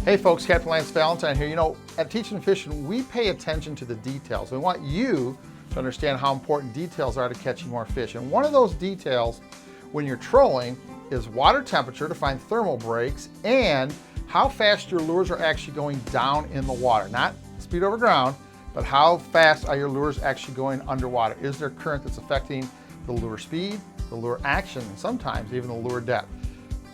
Hey folks, Captain Lance Valentine here. You know, at Teachin Fishin, we pay attention to the details. We want you to understand how important details are to catching more fish. And one of those details when you're trolling is water temperature to find thermal breaks and how fast your lures are actually going down in the water. Not speed over ground, but how fast are your lures actually going underwater? Is there current that's affecting the lure speed, the lure action, and sometimes even the lure depth?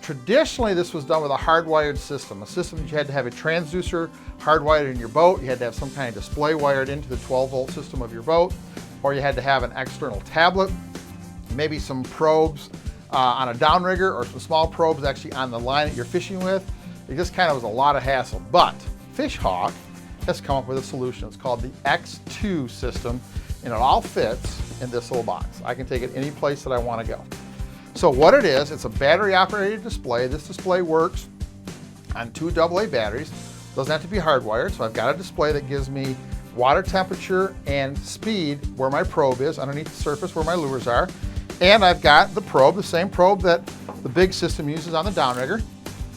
Traditionally, this was done with a hardwired system, a system that you had to have a transducer hardwired in your boat, you had to have some kind of display wired into the 12-volt system of your boat, or you had to have an external tablet, maybe some probes on a downrigger or some small probes actually on the line that you're fishing with. It just kind of was a lot of hassle. But Fishhawk has come up with a solution. It's called the X2 system, and it all fits in this little box. I can take it any place that I want to go. So what it is, it's a battery operated display. This display works on 2 AA batteries. Doesn't have to be hardwired, so I've got a display that gives me water temperature and speed where my probe is, underneath the surface where my lures are. And I've got the probe, the same probe that the big system uses on the downrigger.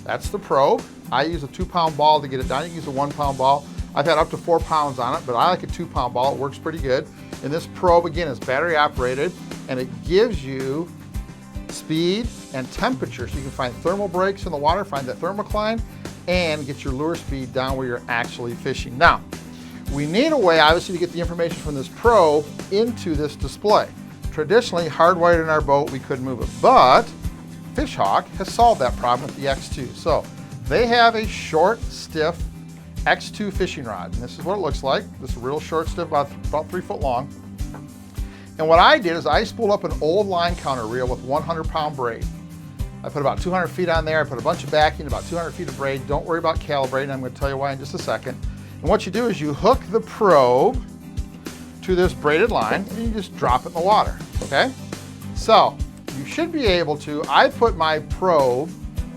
That's the probe. I use a 2-pound ball to get it down. You can use a 1-pound ball. I've had up to 4 pounds on it, but I like a 2-pound ball. It works pretty good. And this probe, again, is battery operated, and it gives you speed and temperature, so you can find thermal breaks in the water, find that thermocline, and get your lure speed down where you're actually fishing. Now, we need a way, obviously, to get the information from this probe into this display. Traditionally, hardwired in our boat, we couldn't move it, but Fishhawk has solved that problem with the X2. So they have a short, stiff X2 fishing rod, and this is what it looks like. This is a real short, stiff, about 3 foot long. And what I did is I spooled up an old line counter reel with 100-pound braid. I put about 200 feet on there. I put a bunch of backing, about 200 feet of braid. Don't worry about calibrating. I'm going to tell you why in just a second. And what you do is you hook the probe to this braided line and you just drop it in the water, okay? So you should be able to, I put my probe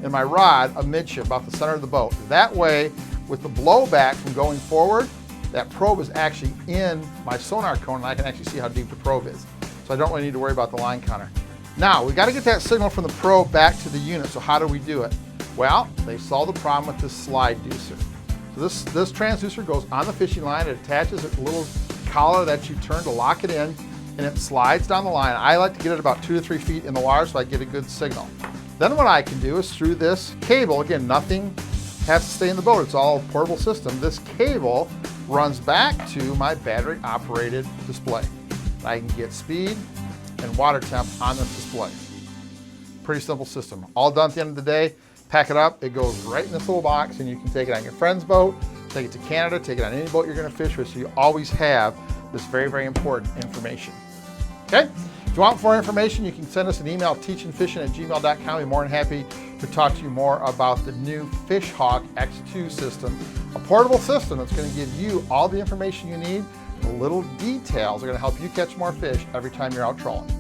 and my rod amidship, about the center of the boat. That way, with the blowback from going forward, that probe is actually in my sonar cone and I can actually see how deep the probe is. So I don't really need to worry about the line counter. Now, we got to get that signal from the probe back to the unit. So how do we do it? Well, they solved the problem with this slide deucer. So this transducer goes on the fishing line. It attaches a little collar that you turn to lock it in, and it slides down the line. I like to get it about 2 to 3 feet in the water so I get a good signal. Then what I can do is through this cable, again, nothing has to stay in the boat. It's all a portable system. This cable runs back to my battery operated display. I can get speed and water temp on this display. Pretty simple system. All done at the end of the day. Pack it up, it goes right in this little box, and you can take it on your friend's boat, take it to Canada, take it on any boat you're going to fish with, so you always have this very, very important information. Okay? If you want more information, you can send us an email, teachinfishin@gmail.com. We're more than happy to talk to you more about the new Fishhawk X2 system, a portable system that's going to give you all the information you need. The little details are going to help you catch more fish every time you're out trolling.